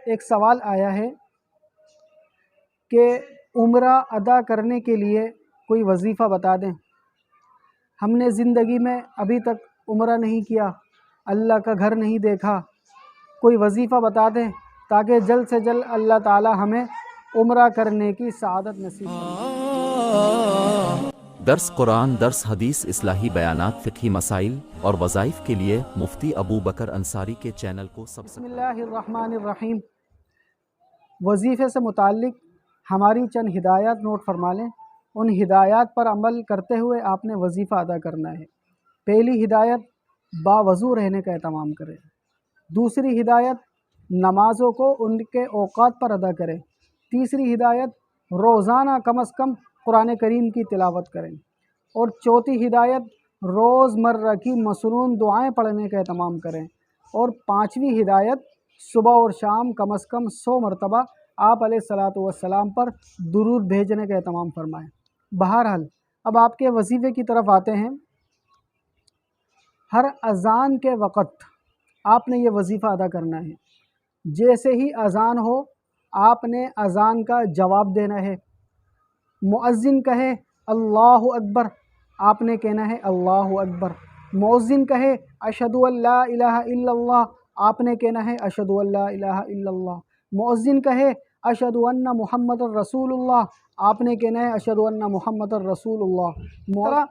ایک سوال آیا ہے کہ عمرہ ادا کرنے کے لیے کوئی وظیفہ بتا دیں۔ ہم نے زندگی میں ابھی تک عمرہ نہیں کیا، اللہ کا گھر نہیں دیکھا، کوئی وظیفہ بتا دیں تاکہ جلد سے جلد اللہ تعالی ہمیں عمرہ کرنے کی سعادت نصیب فرمائے۔ درس قرآن، درس حدیث، اصلاحی بیانات، فقہی مسائل اور وظائف کے لیے مفتی ابو بکر انصاری کے چینل کو بسم اللہ الرحمن الرحیم۔ وظیفے سے متعلق ہماری چند ہدایات نوٹ فرما لیں۔ ان ہدایات پر عمل کرتے ہوئے آپ نے وظیفہ ادا کرنا ہے۔ پہلی ہدایت، باوضو رہنے کا اہتمام کریں۔ دوسری ہدایت، نمازوں کو ان کے اوقات پر ادا کریں۔ تیسری ہدایت، روزانہ کم از کم قرآن کریم کی تلاوت کریں۔ اور چوتھی ہدایت، روز مرہ کی مسنون دعائیں پڑھنے کا اہتمام کریں۔ اور پانچویں ہدایت، صبح اور شام کم از کم 100 مرتبہ آپ علیہ الصلاۃ والسلام پر درود بھیجنے کا اہتمام فرمائیں۔ بہرحال اب آپ کے وظیفے کی طرف آتے ہیں۔ ہر اذان کے وقت آپ نے یہ وظیفہ ادا کرنا ہے۔ جیسے ہی اذان ہو آپ نے اذان کا جواب دینا ہے۔ مؤذن کہے اللہ اکبر، آپ نے کہنا ہے اللہ اکبر۔ مؤذن کہے اشہد ان لا الہ الا اللہ، آپ نے کہنا ہے اشہد ان لا الہ الا اللہ۔ مؤذن کہے اشہد ان محمد الرسول اللہ، آپ نے کہنا ہے اشہد ان محمد الرسول اللہ۔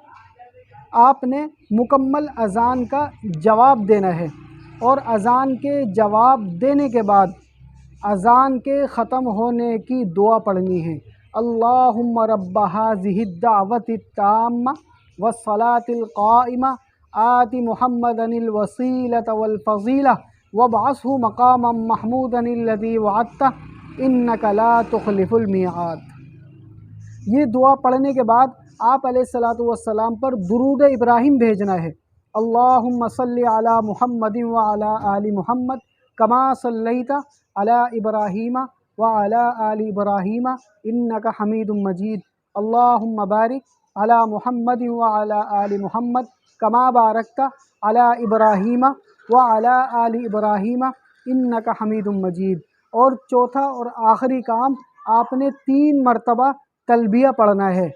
آپ نے مکمل اذان کا جواب دینا ہے، اور اذان کے جواب دینے کے بعد اذان کے ختم ہونے کی دعا پڑھنی ہے۔ اللہم رب ھذہ الدعوۃ التامہ والصلاۃ القائمہ آت محمدا الوسیلۃ والفضیلہ وابعثہ مقاما محمودا الذی وعدتہ انک لا تخلف المیعاد۔ یہ دعا پڑھنے کے بعد آپ علیہ الصلاۃ والسلام پر درود ابراہیم بھیجنا ہے۔ اللہم صلی علی محمد وعلی آل محمد کما صلیت علی ابراہیم وعلی آل ابراہیم انک حمید مجید۔ اللہم بارک علی محمد وعلی آل محمد کما بارکت علی ابراہیم وعلی آل ابراہیم انک حمید مجید۔ اور چوتھا اور آخری کام، آپ نے 3 مرتبہ تلبیہ پڑھنا ہے۔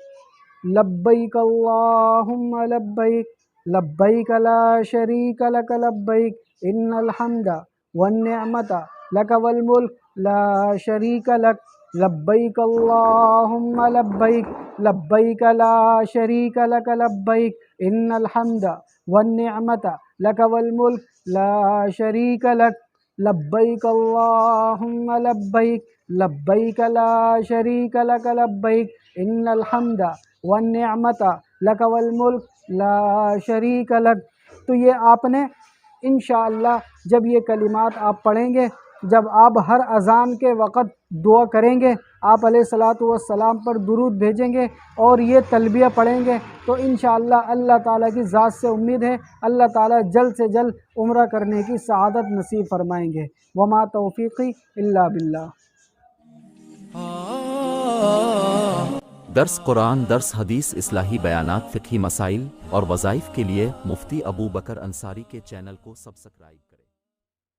لبیک اللہم لبیک، لبیک لا شریک لک لبیک، ان الحمد والنعمت لک والملک لا شریک لک، لبیک اللہم لبیک، لبیک لا شریک لک لبیک، ان الحمد والنعمت لک والملک لا شریک لک، لبیک اللہم لبیک، لبیک لا شریک لک لبیک، ان الحمد والنعمت لک والملک لا شریک لک۔ تو یہ آپ نے انشاءاللہ جب یہ کلمات آپ پڑھیں گے، جب آپ ہر اذان کے وقت دعا کریں گے، آپ علیہ الصلاۃ والسلام پر درود بھیجیں گے اور یہ تلبیہ پڑھیں گے، تو انشاءاللہ اللہ تعالیٰ کی ذات سے امید ہے اللہ تعالیٰ جلد سے جلد عمرہ کرنے کی سعادت نصیب فرمائیں گے۔ وما توفیقی الا باللہ۔ درس قرآن، درس حدیث، اصلاحی بیانات، فقہی مسائل اور وظائف کے لیے مفتی ابو بکر انصاری کے چینل کو سبسکرائب